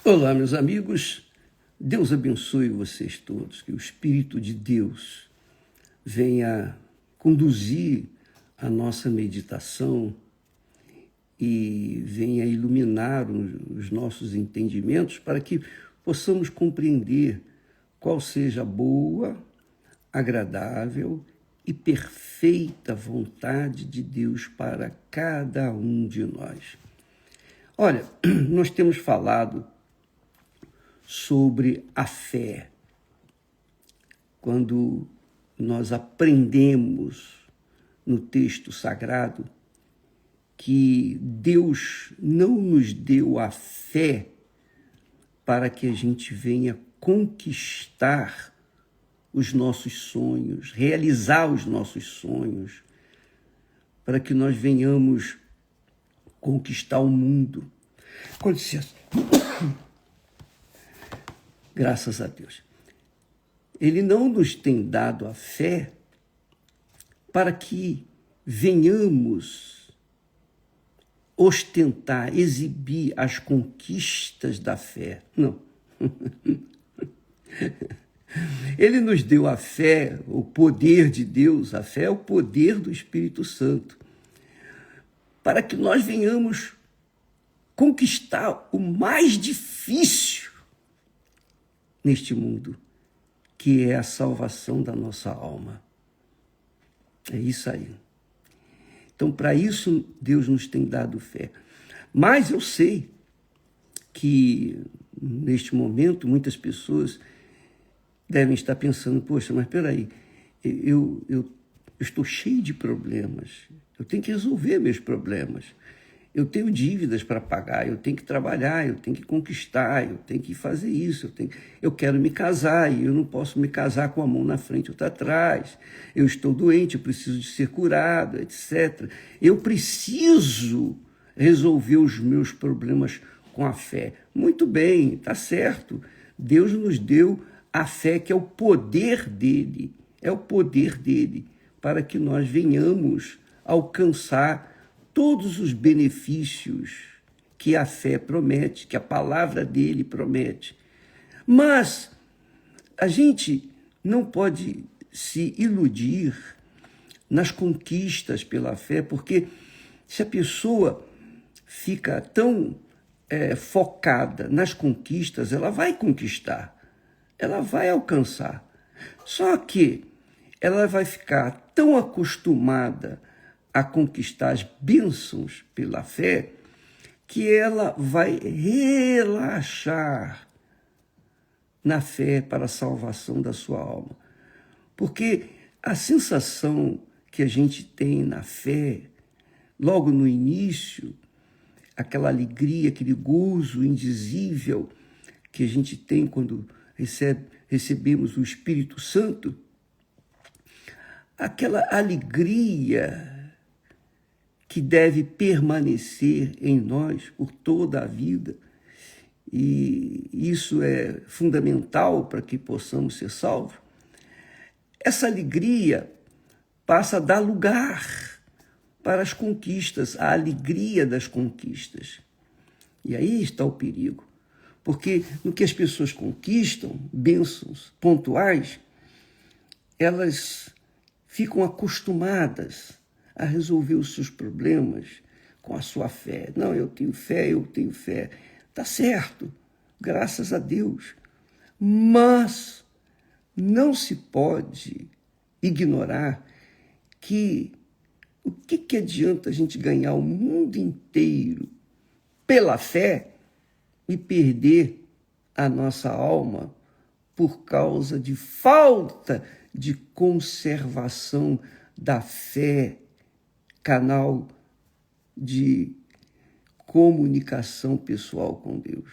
Olá, meus amigos. Deus abençoe vocês todos, que o Espírito de Deus venha conduzir a nossa meditação e venha iluminar os nossos entendimentos para que possamos compreender qual seja a boa, agradável e perfeita vontade de Deus para cada um de nós. Olha, nós temos falado sobre a fé. Quando nós aprendemos no texto sagrado que Deus não nos deu a fé para que a gente venha conquistar os nossos sonhos, realizar os nossos sonhos, para que nós venhamos conquistar o mundo. Com licença. Graças a Deus. Ele não nos tem dado a fé para que venhamos ostentar, exibir as conquistas da fé. Não. Ele nos deu a fé, o poder de Deus, a fé é o poder do Espírito Santo, para que nós venhamos conquistar o mais difícil neste mundo, que é a salvação da nossa alma. É isso aí. Então, para isso, Deus nos tem dado fé. Mas eu sei que, neste momento, muitas pessoas devem estar pensando, poxa, mas peraí, eu estou cheio de problemas, eu tenho que resolver meus problemas. Eu tenho dívidas para pagar, eu tenho que trabalhar, eu tenho que conquistar, eu tenho que fazer isso, eu quero me casar e eu não posso me casar com a mão na frente ou atrás. Eu estou doente, eu preciso de ser curado, etc. Eu preciso resolver os meus problemas com a fé. Muito bem, está certo. Deus nos deu a fé, que é o poder dele, para que nós venhamos alcançar todos os benefícios que a fé promete, que a palavra dele promete. Mas a gente não pode se iludir nas conquistas pela fé, porque se a pessoa fica tão focada nas conquistas, ela vai conquistar, ela vai alcançar. Só que ela vai ficar tão acostumada a conquistar as bênçãos pela fé, que ela vai relaxar na fé para a salvação da sua alma. Porque a sensação que a gente tem na fé, logo no início, aquela alegria, aquele gozo indizível que a gente tem quando recebemos o Espírito Santo, aquela alegria que deve permanecer em nós por toda a vida, e isso é fundamental para que possamos ser salvos. Essa alegria passa a dar lugar para as conquistas, a alegria das conquistas. E aí está o perigo, porque no que as pessoas conquistam, bênçãos pontuais, elas ficam acostumadas a resolver os seus problemas com a sua fé. Não, eu tenho fé. Está certo, graças a Deus. Mas não se pode ignorar que o que adianta a gente ganhar o mundo inteiro pela fé e perder a nossa alma por causa de falta de conservação da fé, canal de comunicação pessoal com Deus.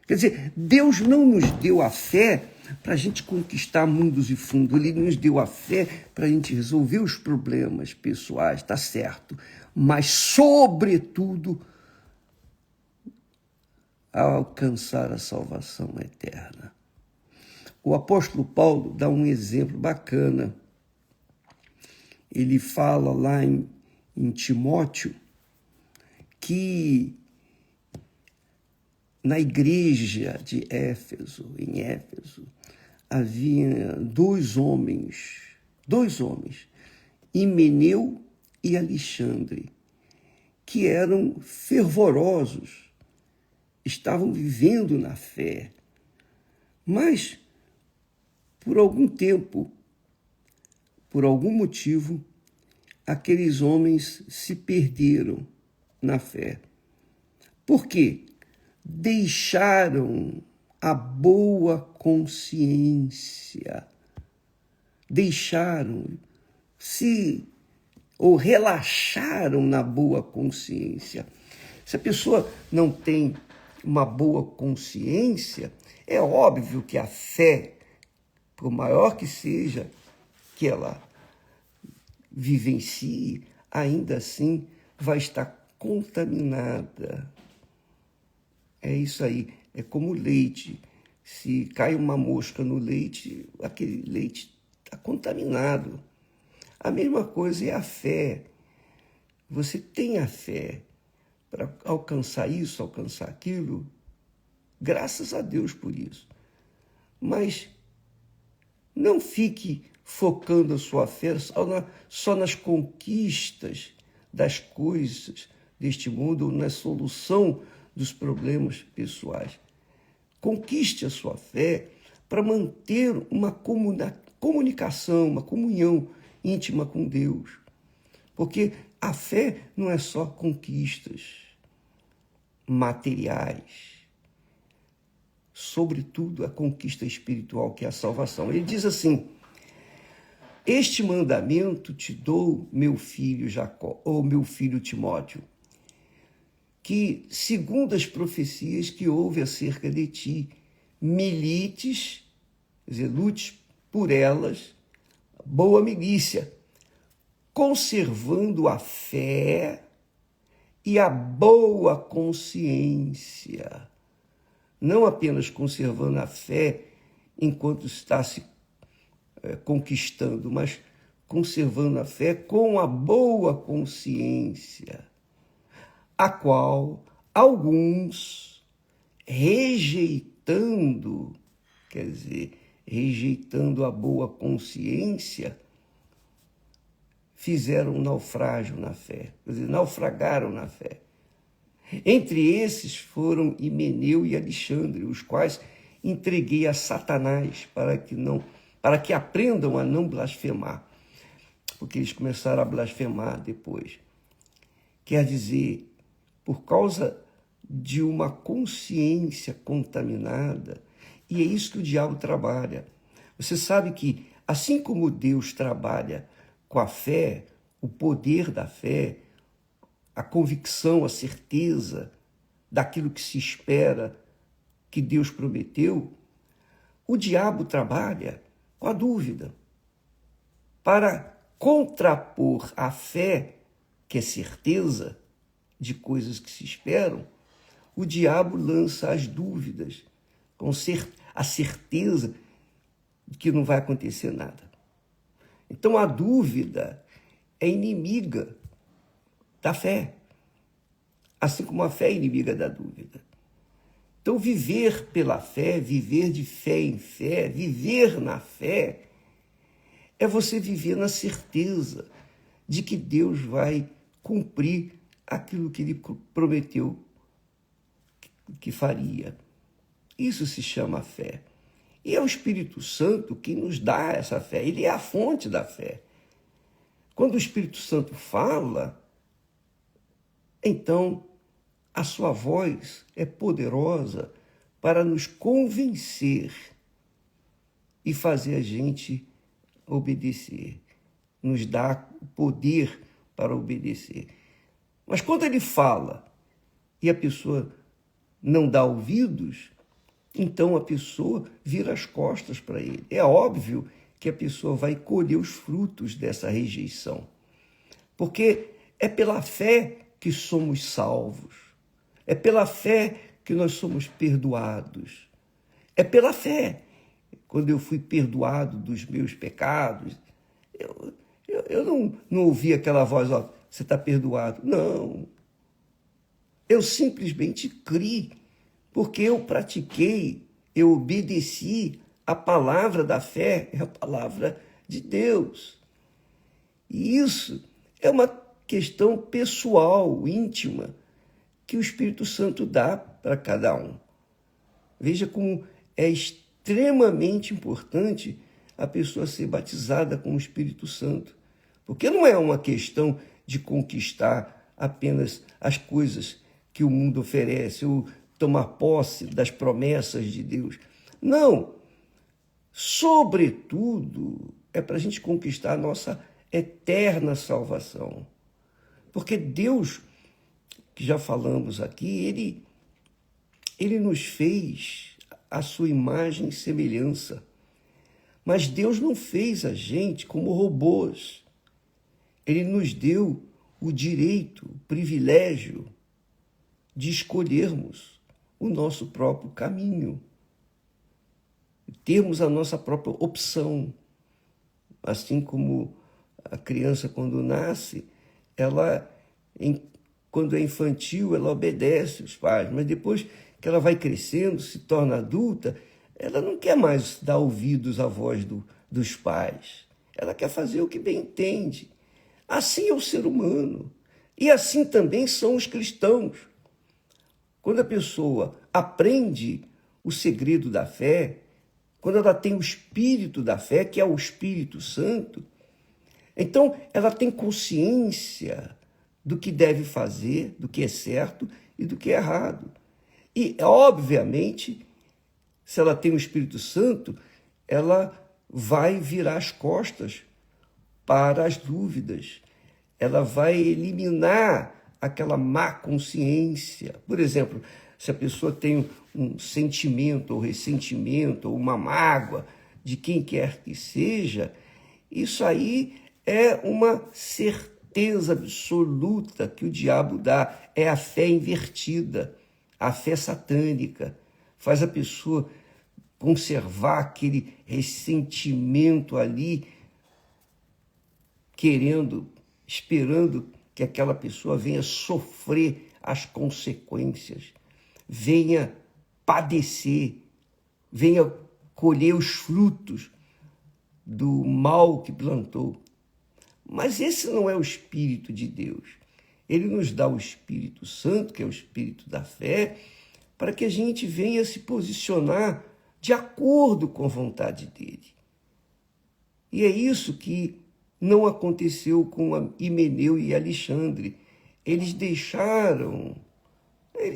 Quer dizer, Deus não nos deu a fé para a gente conquistar mundos e fundos, Ele nos deu a fé para a gente resolver os problemas pessoais, tá certo, mas, sobretudo, a alcançar a salvação eterna. O apóstolo Paulo dá um exemplo bacana. Ele fala lá em Timóteo que na igreja de Éfeso, em Éfeso, havia dois homens, Himeneu e Alexandre, que eram fervorosos, estavam vivendo na fé, mas por algum tempo, por algum motivo, aqueles homens se perderam na fé. Por quê? Deixaram a boa consciência, ou relaxaram na boa consciência. Se a pessoa não tem uma boa consciência, é óbvio que a fé, por maior que seja que ela vivencie, ainda assim vai estar contaminada. É isso aí, é como leite. Se cai uma mosca no leite, aquele leite está contaminado. A mesma coisa é a fé. Você tem a fé para alcançar isso, alcançar aquilo, graças a Deus por isso. Mas não fique focando a sua fé só nas conquistas das coisas deste mundo, ou na solução dos problemas pessoais. Conquiste a sua fé para manter uma comunicação, uma comunhão íntima com Deus. Porque a fé não é só conquistas materiais, sobretudo a conquista espiritual, que é a salvação. Ele diz assim: este mandamento te dou, meu filho Jacó, ou meu filho Timóteo, que, segundo as profecias que houve acerca de ti, milites, quer dizer, lutes por elas, boa milícia, conservando a fé e a boa consciência. Não apenas conservando a fé enquanto está se conquistando, mas conservando a fé com a boa consciência, a qual alguns, rejeitando a boa consciência, fizeram um naufrágio na fé, quer dizer, naufragaram na fé. Entre esses foram Himeneu e Alexandre, os quais entreguei a Satanás para que aprendam a não blasfemar, porque eles começaram a blasfemar depois. Quer dizer, por causa de uma consciência contaminada, e é isso que o diabo trabalha. Você sabe que, assim como Deus trabalha com a fé, o poder da fé, a convicção, a certeza daquilo que se espera, que Deus prometeu, o diabo trabalha com a dúvida. Para contrapor a fé, que é certeza de coisas que se esperam, o diabo lança as dúvidas, com a certeza de que não vai acontecer nada. Então a dúvida é inimiga da fé, assim como a fé é inimiga da dúvida. Então viver pela fé, viver de fé em fé, viver na fé, é você viver na certeza de que Deus vai cumprir aquilo que Ele prometeu que faria. Isso se chama fé. E é o Espírito Santo que nos dá essa fé. Ele é a fonte da fé. Quando o Espírito Santo fala, então a sua voz é poderosa para nos convencer e fazer a gente obedecer. Nos dá o poder para obedecer. Mas quando ele fala e a pessoa não dá ouvidos, então a pessoa vira as costas para ele. É óbvio que a pessoa vai colher os frutos dessa rejeição. Porque é pela fé que somos salvos. É pela fé que nós somos perdoados. É pela fé. Quando eu fui perdoado dos meus pecados, eu não ouvi aquela voz, ó, você está perdoado. Não. Eu simplesmente criei porque eu pratiquei, eu obedeci a palavra da fé, é a palavra de Deus. E isso é uma questão pessoal, íntima, que o Espírito Santo dá para cada um. Veja como é extremamente importante a pessoa ser batizada com o Espírito Santo. Porque não é uma questão de conquistar apenas as coisas que o mundo oferece, ou tomar posse das promessas de Deus. Não. Sobretudo, é para a gente conquistar a nossa eterna salvação. Porque Deus, que já falamos aqui, ele nos fez a sua imagem e semelhança. Mas Deus não fez a gente como robôs. Ele nos deu o direito, o privilégio de escolhermos o nosso próprio caminho, termos a nossa própria opção. Assim como a criança, quando nasce, quando é infantil, ela obedece os pais, mas depois que ela vai crescendo, se torna adulta, ela não quer mais dar ouvidos à voz dos pais. Ela quer fazer o que bem entende. Assim é o ser humano. E assim também são os cristãos. Quando a pessoa aprende o segredo da fé, quando ela tem o espírito da fé, que é o Espírito Santo, então ela tem consciência do que deve fazer, do que é certo e do que é errado. E, obviamente, se ela tem o Espírito Santo, ela vai virar as costas para as dúvidas. Ela vai eliminar aquela má consciência. Por exemplo, se a pessoa tem um sentimento ou ressentimento ou uma mágoa de quem quer que seja, isso aí é uma certeza absoluta que o diabo dá. É a fé invertida, a fé satânica. Faz a pessoa conservar aquele ressentimento ali, esperando que aquela pessoa venha sofrer as consequências, venha padecer, venha colher os frutos do mal que plantou. Mas esse não é o Espírito de Deus. Ele nos dá o Espírito Santo, que é o Espírito da fé, para que a gente venha se posicionar de acordo com a vontade dele. E é isso que não aconteceu com Himeneu e Alexandre. Eles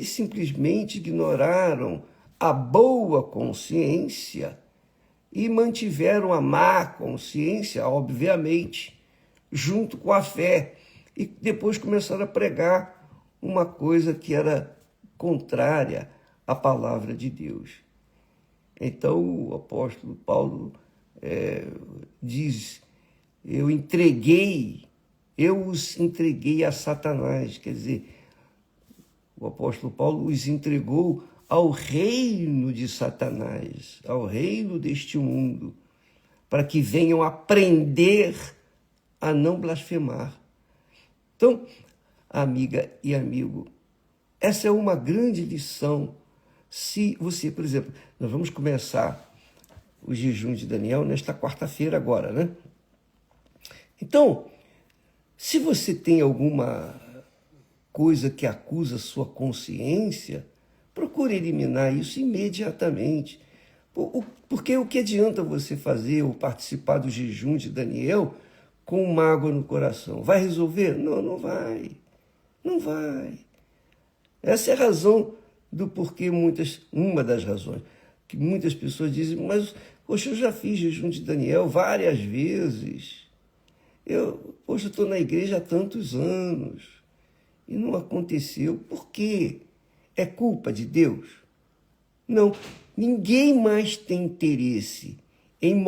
simplesmente ignoraram a boa consciência e mantiveram a má consciência, obviamente, junto com a fé. E depois começaram a pregar uma coisa que era contrária à palavra de Deus. Então o apóstolo Paulo diz: eu os entreguei a Satanás. Quer dizer, o apóstolo Paulo os entregou ao reino de Satanás, ao reino deste mundo, para que venham aprender a não blasfemar. Então, amiga e amigo, essa é uma grande lição. Se você, por exemplo, nós vamos começar o jejum de Daniel nesta quarta-feira agora, né? Então, se você tem alguma coisa que acusa sua consciência, procure eliminar isso imediatamente. Porque o que adianta você fazer ou participar do jejum de Daniel com mágoa no coração? Vai resolver? Não, não vai. Não vai. Essa é a razão do porquê uma das razões, que muitas pessoas dizem: mas, poxa, eu já fiz jejum de Daniel várias vezes. Eu estou na igreja há tantos anos e não aconteceu. Por quê? É culpa de Deus? Não. Ninguém mais tem interesse em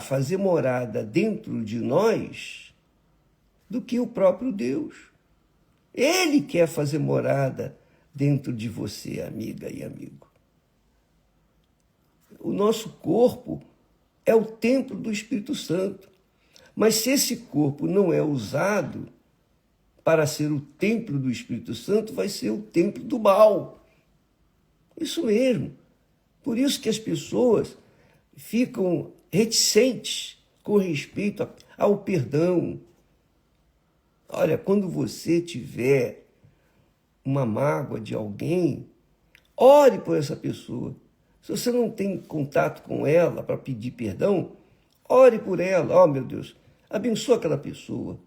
fazer morada dentro de nós do que o próprio Deus. Ele quer fazer morada dentro de você, amiga e amigo. O nosso corpo é o templo do Espírito Santo. Mas se esse corpo não é usado para ser o templo do Espírito Santo, vai ser o templo do mal. Isso mesmo. Por isso que as pessoas ficam reticentes com respeito ao perdão. Olha, quando você tiver uma mágoa de alguém, ore por essa pessoa. Se você não tem contato com ela para pedir perdão, ore por ela. Oh, meu Deus, abençoa aquela pessoa.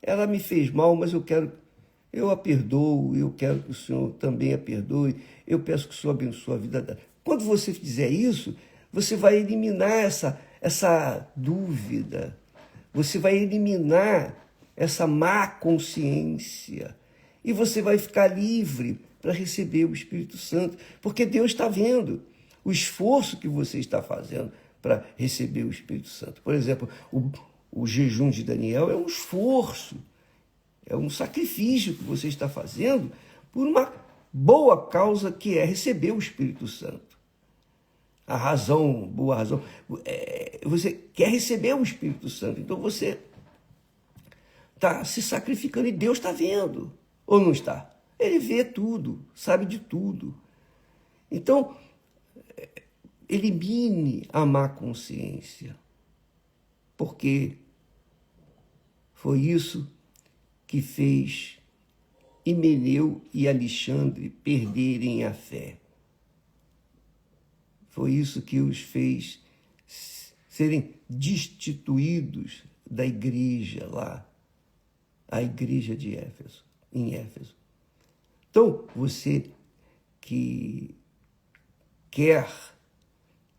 Ela me fez mal, mas eu a perdoo, eu quero que o Senhor também a perdoe. Eu peço que o Senhor abençoe a vida dela. Quando você fizer isso, você vai eliminar essa dúvida. Você vai eliminar essa má consciência. E você vai ficar livre para receber o Espírito Santo. Porque Deus está vendo o esforço que você está fazendo para receber o Espírito Santo. Por exemplo, o jejum de Daniel é um esforço, é um sacrifício que você está fazendo por uma boa causa que é receber o Espírito Santo. A razão, boa razão, você quer receber o Espírito Santo, então você está se sacrificando e Deus está vendo, ou não está? Ele vê tudo, sabe de tudo. Então, elimine a má consciência, porque foi isso que fez Himeneu e Alexandre perderem a fé. Foi isso que os fez serem destituídos da igreja lá, a igreja de Éfeso, em Éfeso. Então, você que quer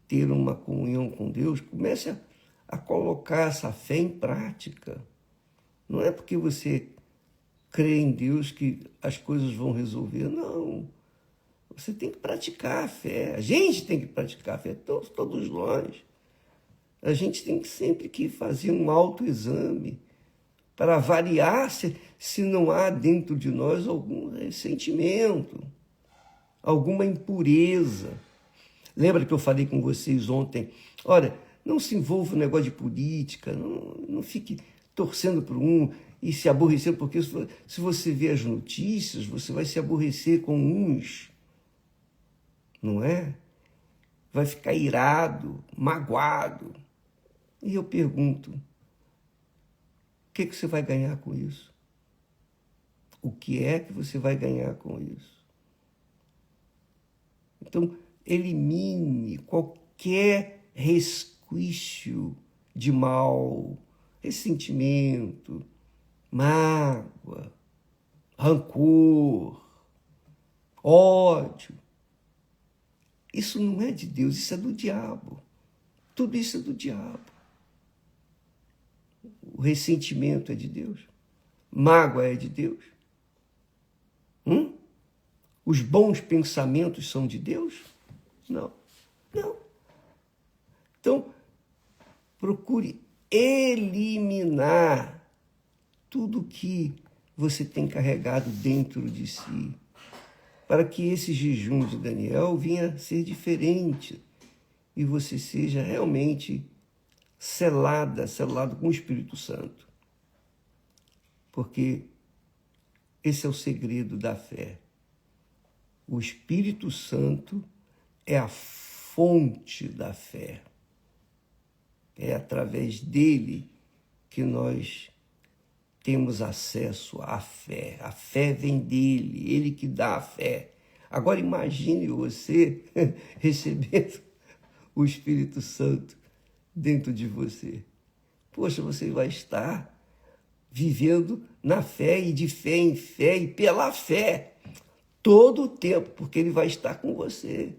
ter uma comunhão com Deus, comece a colocar essa fé em prática. Não é porque você crê em Deus que as coisas vão resolver, não. Você tem que praticar a fé. A gente tem que praticar a fé, todos nós. A gente tem que sempre que fazer um autoexame para avaliar se não há dentro de nós algum ressentimento, alguma impureza. Lembra que eu falei com vocês ontem? Olha, não se envolva no negócio de política, não fique torcendo por um e se aborrecendo, porque se você vê as notícias, você vai se aborrecer com uns, não é? Vai ficar irado, magoado. E eu pergunto, o que você vai ganhar com isso? O que é que você vai ganhar com isso? Então, elimine qualquer resquício de mal, ressentimento, mágoa, rancor, ódio. Isso não é de Deus, isso é do diabo. Tudo isso é do diabo. O ressentimento é de Deus. Mágoa é de Deus. Os bons pensamentos são de Deus? Não. Então, procure eliminar tudo que você tem carregado dentro de si, para que esse jejum de Daniel venha a ser diferente e você seja realmente selado com o Espírito Santo. Porque esse é o segredo da fé. O Espírito Santo é a fonte da fé. É através dele que nós temos acesso à fé. A fé vem dele, ele que dá a fé. Agora imagine você recebendo o Espírito Santo dentro de você. Poxa, você vai estar vivendo na fé e de fé em fé e pela fé todo o tempo, porque ele vai estar com você.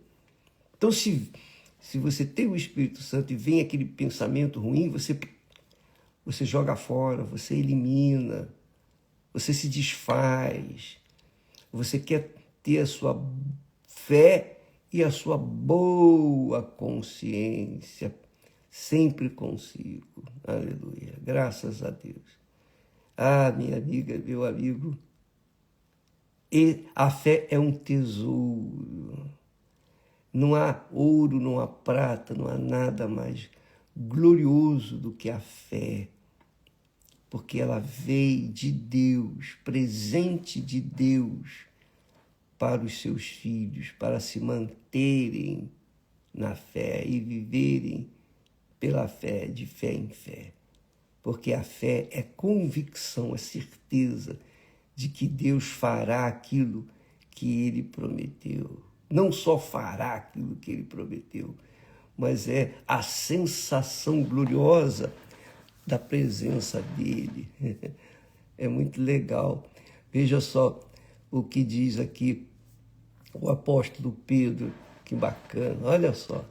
Então, se você tem o Espírito Santo e vem aquele pensamento ruim, você joga fora, você elimina, você se desfaz, você quer ter a sua fé e a sua boa consciência sempre consigo. Aleluia. Graças a Deus. Ah, minha amiga, meu amigo, e a fé é um tesouro. Não há ouro, não há prata, não há nada mais glorioso do que a fé, porque ela veio de Deus, presente de Deus, para os seus filhos, para se manterem na fé e viverem pela fé, de fé em fé. Porque a fé é convicção, é certeza de que Deus fará aquilo que Ele prometeu. Não só fará aquilo que Ele prometeu, mas é a sensação gloriosa da presença dEle. É muito legal. Veja só o que diz aqui o apóstolo Pedro, que bacana, olha só.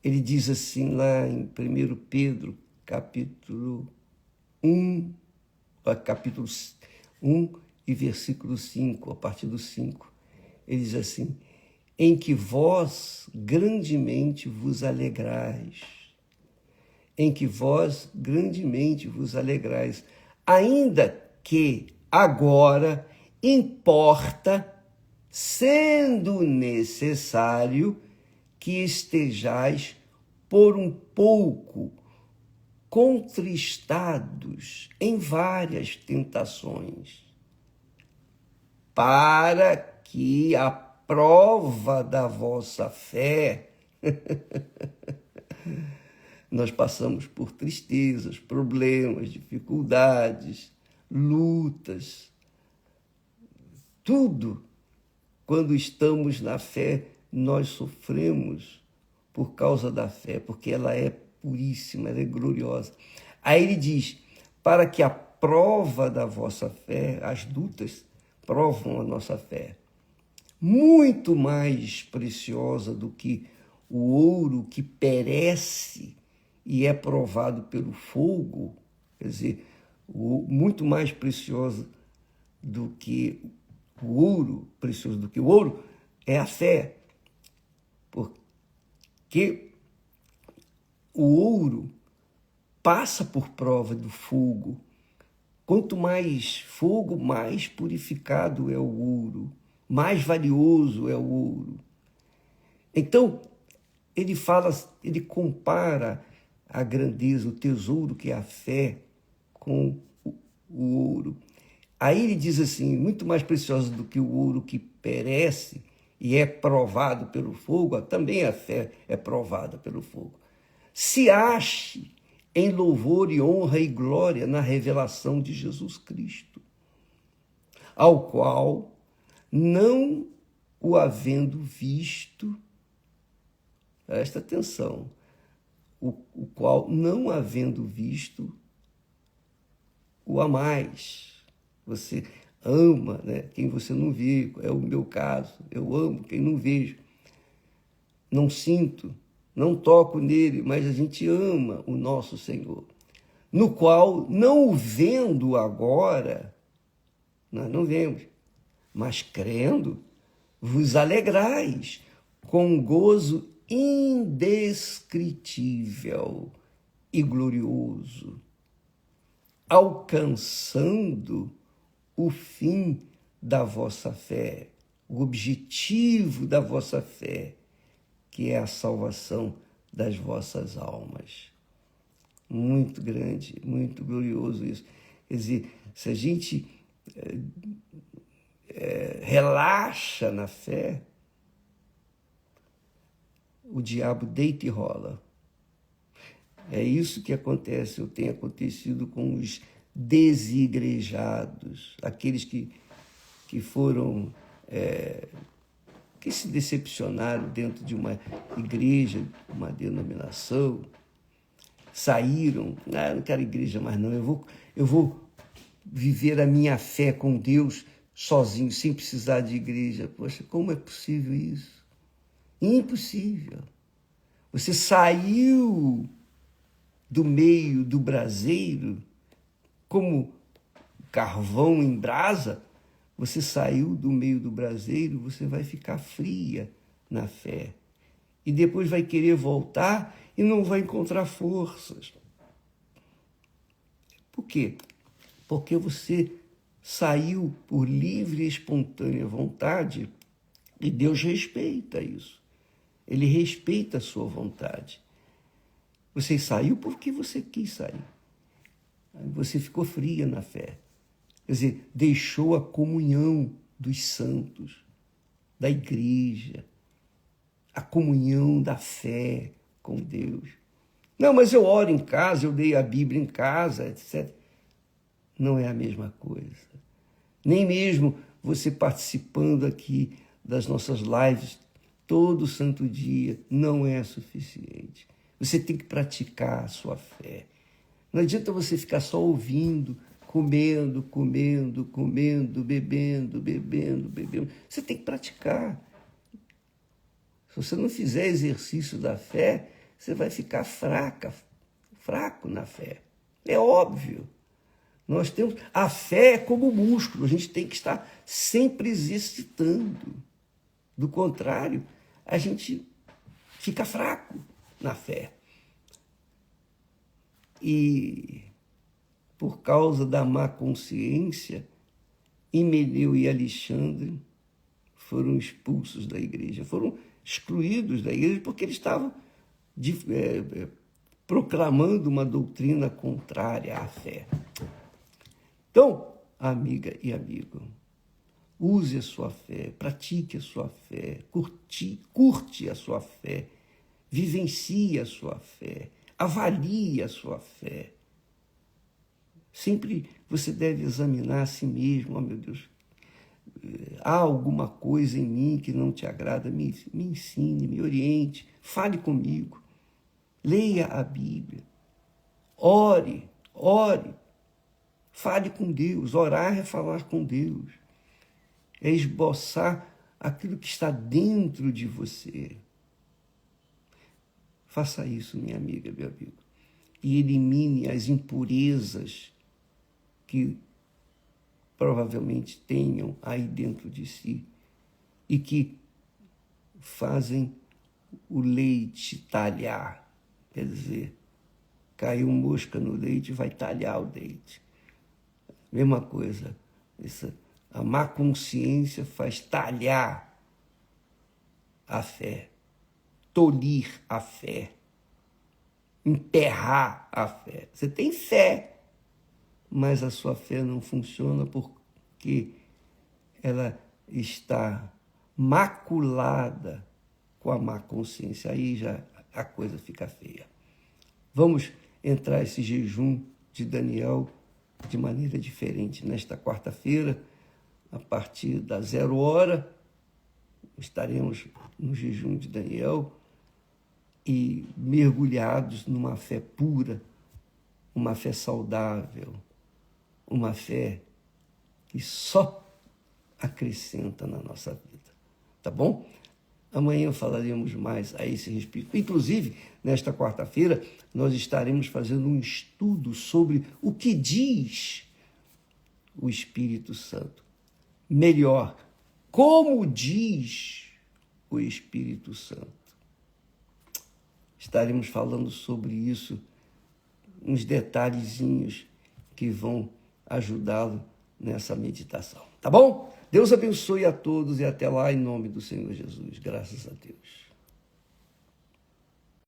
Ele diz assim lá em 1 Pedro, capítulo 1 e versículo 5, a partir do 5, ele diz assim: em que vós grandemente vos alegrais, em que vós grandemente vos alegrais, ainda que agora importa, sendo necessário, que estejais por um pouco contristados em várias tentações, para que a prova da vossa fé nós passamos por tristezas, problemas, dificuldades, lutas, tudo. Quando estamos na fé, nós sofremos por causa da fé, porque ela é puríssima, ela é gloriosa. Aí ele diz, para que a prova da vossa fé, as lutas provam a nossa fé, muito mais preciosa do que o ouro que perece e é provado pelo fogo, quer dizer, muito mais preciosa do que o ouro, precioso do que o ouro, é a fé. Porque o ouro passa por prova do fogo. Quanto mais fogo, mais purificado é o ouro, mais valioso é o ouro. Então, ele compara a grandeza, o tesouro que é a fé com o ouro. Aí ele diz assim, muito mais preciosa do que o ouro que perece e é provado pelo fogo, também a fé é provada pelo fogo. Se ache em louvor e honra e glória na revelação de Jesus Cristo, ao qual, não o havendo visto, presta atenção, o qual, não havendo visto, o amais. Você ama, né, quem você não vê, é o meu caso, eu amo quem não vejo, não sinto, não toco nele, mas a gente ama o nosso Senhor, no qual, não o vendo agora, nós não vemos, mas crendo, vos alegrais com gozo indescritível e glorioso, alcançando o fim da vossa fé, o objetivo da vossa fé, que é a salvação das vossas almas. Muito grande, muito glorioso isso. Quer dizer, se a gente relaxa na fé, o diabo deita e rola. É isso que acontece, ou tem acontecido com os desigrejados, aqueles que foram, que se decepcionaram dentro de uma igreja, uma denominação, saíram, não quero igreja mais não, eu vou viver a minha fé com Deus sozinho, sem precisar de igreja. Poxa, como é possível isso? Impossível. Você saiu do meio do braseiro, como carvão em brasa, você saiu do meio do braseiro, você vai ficar fria na fé. E depois vai querer voltar e não vai encontrar forças. Por quê? Porque você saiu por livre e espontânea vontade e Deus respeita isso. Ele respeita a sua vontade. Você saiu porque você quis sair. Você ficou fria na fé. Quer dizer, deixou a comunhão dos santos, da igreja, a comunhão da fé com Deus. Não, mas eu oro em casa, eu leio a Bíblia em casa, etc. Não é a mesma coisa. Nem mesmo você participando aqui das nossas lives todo santo dia não é suficiente. Você tem que praticar a sua fé. Não adianta você ficar só ouvindo, comendo, bebendo. Você tem que praticar. Se você não fizer exercício da fé, você vai ficar fraco na fé. É óbvio. Nós temos a fé é como músculo, a gente tem que estar sempre exercitando. Do contrário, a gente fica fraco na fé. E por causa da má consciência, Himeneu e Alexandre foram expulsos da igreja, foram excluídos da igreja porque eles estavam proclamando uma doutrina contrária à fé. Então, amiga e amigo, use a sua fé, pratique a sua fé, curte a sua fé, vivencie a sua fé, avalie a sua fé. Sempre você deve examinar a si mesmo. Oh, meu Deus, há alguma coisa em mim que não te agrada? Me ensine, me oriente, fale comigo. Leia a Bíblia, ore, fale com Deus. Orar é falar com Deus, é esboçar aquilo que está dentro de você. Faça isso, minha amiga, meu amigo, e elimine as impurezas que provavelmente tenham aí dentro de si e que fazem o leite talhar. Quer dizer, caiu mosca no leite, vai talhar o leite. Mesma coisa, a má consciência faz talhar a fé, tolir a fé, enterrar a fé. Você tem fé, mas a sua fé não funciona porque ela está maculada com a má consciência. Aí já a coisa fica feia. Vamos entrar esse jejum de Daniel de maneira diferente. Nesta quarta-feira, a partir da 00h, estaremos no jejum de Daniel e mergulhados numa fé pura, uma fé saudável, uma fé que só acrescenta na nossa vida. Tá bom? Amanhã falaremos mais a esse respeito. Inclusive, nesta quarta-feira, nós estaremos fazendo um estudo sobre o que diz o Espírito Santo. Melhor, como diz o Espírito Santo. Estaremos falando sobre isso, uns detalhezinhos que vão ajudá-lo nessa meditação. Tá bom? Deus abençoe a todos e até lá em nome do Senhor Jesus. Graças a Deus.